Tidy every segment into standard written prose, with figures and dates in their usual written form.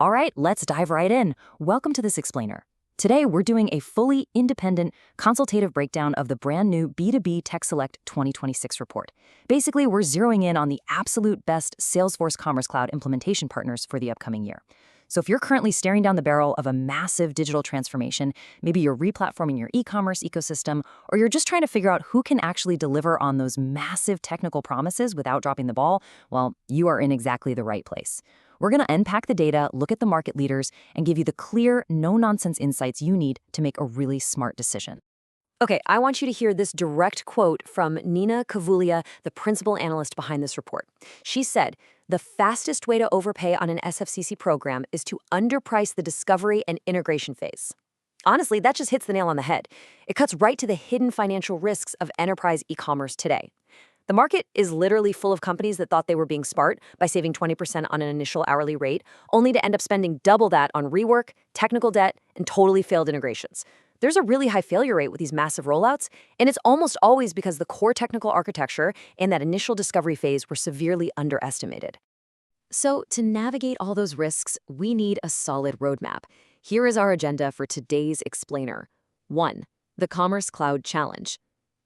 All right, let's dive right in. Welcome to this explainer. Today, we're doing a fully independent, consultative breakdown of the brand new B2B TechSelect 2026 report. Basically, we're zeroing in on the absolute best Salesforce Commerce Cloud implementation partners for the upcoming year. So if you're currently staring down the barrel of a massive digital transformation, maybe you're replatforming your e-commerce ecosystem, or you're just trying to figure out who can actually deliver on those massive technical promises without dropping the ball, well, you are in exactly the right place. We're going to unpack the data, look at the market leaders, and give you the clear, no-nonsense insights you need to make a really smart decision. Okay, I want you to hear this direct quote from Nina Kavulia, the principal analyst behind this report. She said, "The fastest way to overpay on an SFCC program is to underprice the discovery and integration phase." Honestly, that just hits the nail on the head. It cuts right to the hidden financial risks of enterprise e-commerce today. The market is literally full of companies that thought they were being smart by saving 20% on an initial hourly rate, only to end up spending double that on rework, technical debt, and totally failed integrations. There's a really high failure rate with these massive rollouts, and it's almost always because the core technical architecture and that initial discovery phase were severely underestimated. So, to navigate all those risks, we need a solid roadmap. Here is our agenda for today's explainer. 1. The Commerce Cloud Challenge.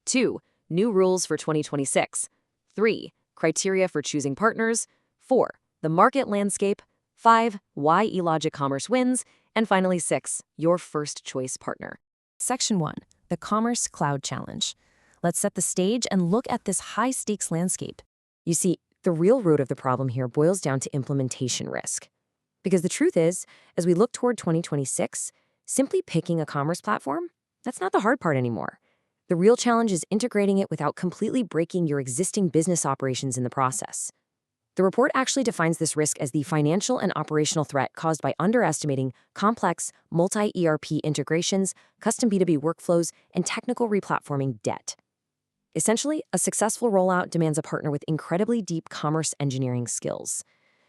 2. New rules for 2026. 3. Criteria for choosing partners. 4. The market landscape. 5. Why Elogic Commerce wins. And finally, 6. Your first choice partner. Section 1. The Commerce Cloud Challenge. Let's set the stage and look at this high-stakes landscape. You see, the real root of the problem here boils down to implementation risk. Because the truth is, as we look toward 2026, simply picking a commerce platform, that's not the hard part anymore. The real challenge is integrating it without completely breaking your existing business operations in the process. The report actually defines this risk as the financial and operational threat caused by underestimating complex, multi-ERP integrations, custom B2B workflows, and technical replatforming debt. Essentially, a successful rollout demands a partner with incredibly deep commerce engineering skills.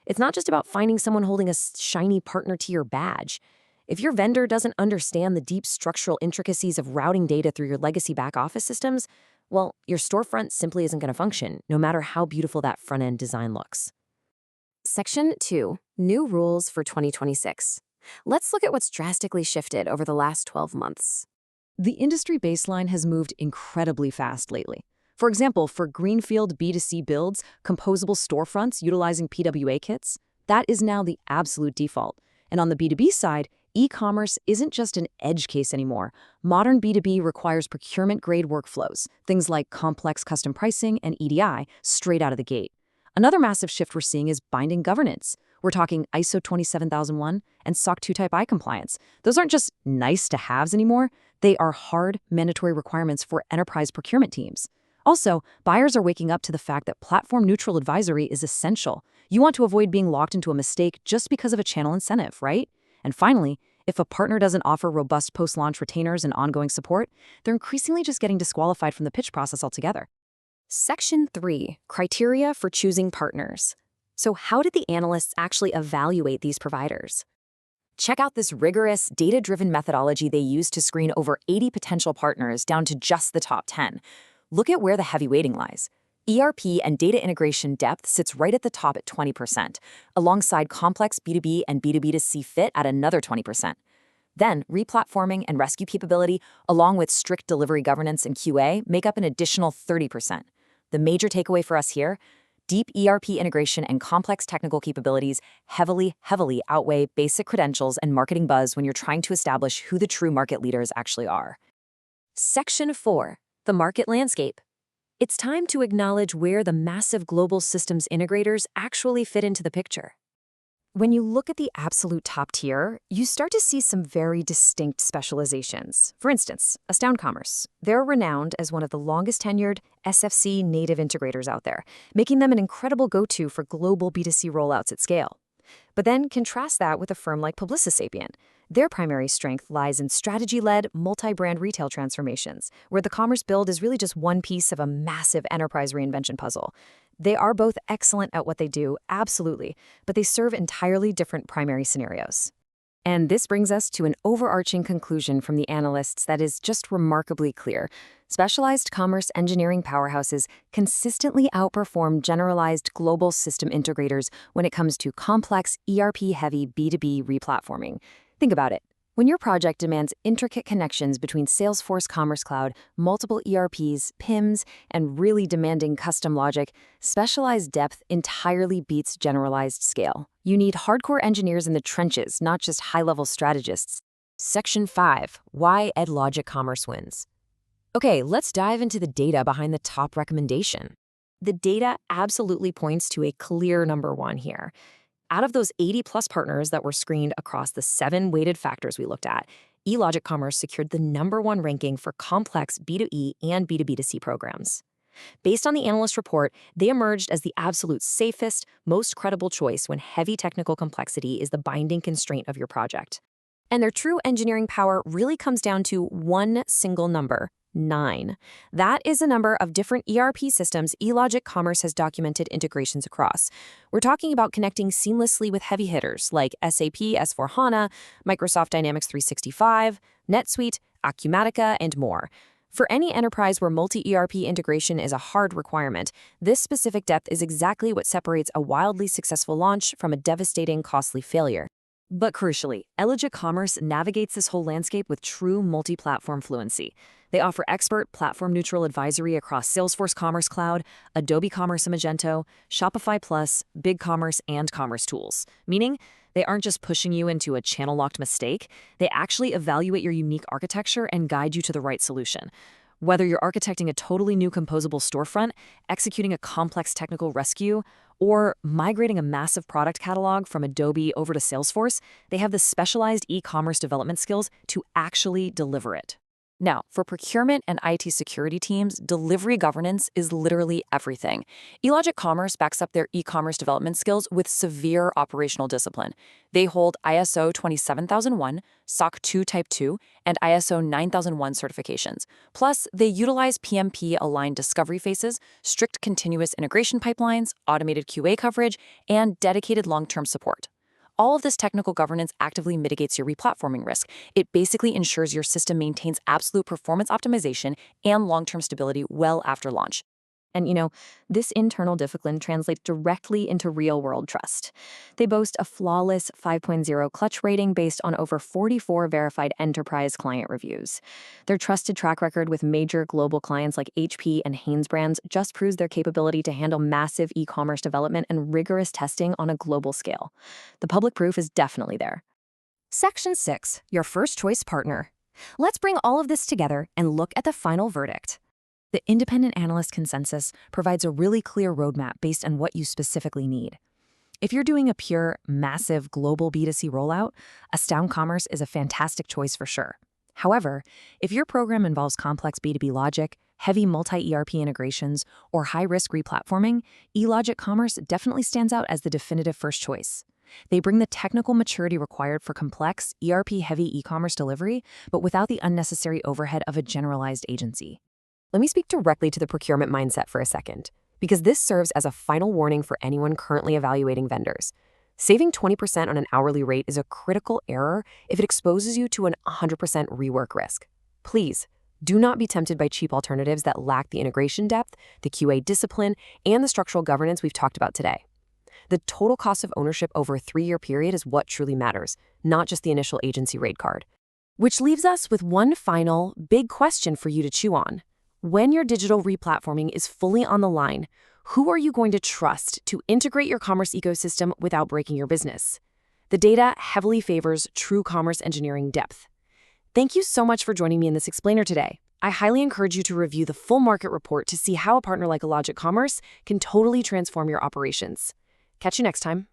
It's not just about finding someone holding a shiny partner tier badge. If your vendor doesn't understand the deep structural intricacies of routing data through your legacy back-office systems, well, your storefront simply isn't going to function, no matter how beautiful that front-end design looks. Section 2. New rules for 2026. Let's look at what's drastically shifted over the last 12 months. The industry baseline has moved incredibly fast lately. For example, for greenfield B2C builds, composable storefronts utilizing PWA kits, that is now the absolute default. And on the B2B side, e-commerce isn't just an edge case anymore. Modern B2B requires procurement-grade workflows, things like complex custom pricing and EDI, straight out of the gate. Another massive shift we're seeing is binding governance. We're talking ISO 27001 and SOC 2 Type I compliance. Those aren't just nice-to-haves anymore. They are hard, mandatory requirements for enterprise procurement teams. Also, buyers are waking up to the fact that platform-neutral advisory is essential. You want to avoid being locked into a mistake just because of a channel incentive, right? And finally, if a partner doesn't offer robust post-launch retainers and ongoing support, they're increasingly just getting disqualified from the pitch process altogether. Section 3. Criteria for choosing partners. So how did the analysts actually evaluate these providers? Check out this rigorous, data-driven methodology they used to screen over 80 potential partners down to just the top 10. Look at where the heavy weighting lies. ERP and data integration depth sits right at the top at 20%, alongside complex B2B and B2B2C fit at another 20%. Then, replatforming and rescue capability, along with strict delivery governance and QA, make up an additional 30%. The major takeaway for us here, deep ERP integration and complex technical capabilities heavily outweigh basic credentials and marketing buzz when you're trying to establish who the true market leaders actually are. Section 4. The market landscape. It's time to acknowledge where the massive global systems integrators actually fit into the picture. When you look at the absolute top tier, you start to see some very distinct specializations. For instance, Astound Commerce. They're renowned as one of the longest-tenured SFC native integrators out there, making them an incredible go-to for global B2C rollouts at scale. But then contrast that with a firm like Publicis Sapient. Their primary strength lies in strategy-led, multi-brand retail transformations, where the commerce build is really just one piece of a massive enterprise reinvention puzzle. They are both excellent at what they do, absolutely, but they serve entirely different primary scenarios. And this brings us to an overarching conclusion from the analysts that is just remarkably clear. Specialized commerce engineering powerhouses consistently outperform generalized global system integrators when it comes to complex ERP-heavy B2B replatforming. Think about it. When your project demands intricate connections between Salesforce Commerce Cloud, multiple ERPs, PIMs, and really demanding custom logic, specialized depth entirely beats generalized scale. You need hardcore engineers in the trenches, not just high-level strategists. Section 5. Why Elogic Commerce wins. Okay, let's dive into the data behind the top recommendation. The data absolutely points to a clear number one here. Out of those 80-plus partners that were screened across the 7 weighted factors we looked at, Elogic Commerce secured the number 1 ranking for complex B2E and B2B2C programs. Based on the analyst report, they emerged as the absolute safest, most credible choice when heavy technical complexity is the binding constraint of your project. And their true engineering power really comes down to one single number: 9. That is a number of different ERP systems Elogic Commerce has documented integrations across. We're talking about connecting seamlessly with heavy hitters like SAP S/4HANA, Microsoft Dynamics 365, NetSuite, Acumatica, and more. For any enterprise where multi-ERP integration is a hard requirement, this specific depth is exactly what separates a wildly successful launch from a devastating, costly failure. But crucially, Elogic Commerce navigates this whole landscape with true multi-platform fluency. They offer expert, platform-neutral advisory across Salesforce Commerce Cloud, Adobe Commerce and Magento, Shopify Plus, BigCommerce, and Commerce Tools, meaning they aren't just pushing you into a channel-locked mistake, they actually evaluate your unique architecture and guide you to the right solution. Whether you're architecting a totally new composable storefront, executing a complex technical rescue, or migrating a massive product catalog from Adobe over to Salesforce, they have the specialized e-commerce development skills to actually deliver it. Now, for procurement and IT security teams, delivery governance is literally everything. Elogic Commerce backs up their e-commerce development skills with severe operational discipline. They hold ISO 27001, SOC 2 Type 2, and ISO 9001 certifications. Plus, they utilize PMP-aligned discovery phases, strict continuous integration pipelines, automated QA coverage, and dedicated long-term support. All of this technical governance actively mitigates your replatforming risk. It basically ensures your system maintains absolute performance optimization and long-term stability well after launch. And this internal discipline translates directly into real-world trust. They boast a flawless 5.0 clutch rating based on over 44 verified enterprise client reviews. Their trusted track record with major global clients like HP and Hanes brands just proves their capability to handle massive e-commerce development and rigorous testing on a global scale. The public proof is definitely there. Section 6, your first choice partner. Let's bring all of this together and look at the final verdict. The independent analyst consensus provides a really clear roadmap based on what you specifically need. If you're doing a pure, massive global B2C rollout, Astound Commerce is a fantastic choice for sure. However, if your program involves complex B2B logic, heavy multi-ERP integrations, or high-risk replatforming, Elogic Commerce definitely stands out as the definitive first choice. They bring the technical maturity required for complex, ERP-heavy e-commerce delivery, but without the unnecessary overhead of a generalized agency. Let me speak directly to the procurement mindset for a second, because this serves as a final warning for anyone currently evaluating vendors. Saving 20% on an hourly rate is a critical error if it exposes you to an 100% rework risk. Please, do not be tempted by cheap alternatives that lack the integration depth, the QA discipline, and the structural governance we've talked about today. The total cost of ownership over a 3-year period is what truly matters, not just the initial agency rate card. Which leaves us with one final, big question for you to chew on. When your digital replatforming is fully on the line, who are you going to trust to integrate your commerce ecosystem without breaking your business? The data heavily favors true commerce engineering depth. Thank you so much for joining me in this explainer today. I highly encourage you to review the full market report to see how a partner like Elogic Commerce can totally transform your operations. Catch you next time.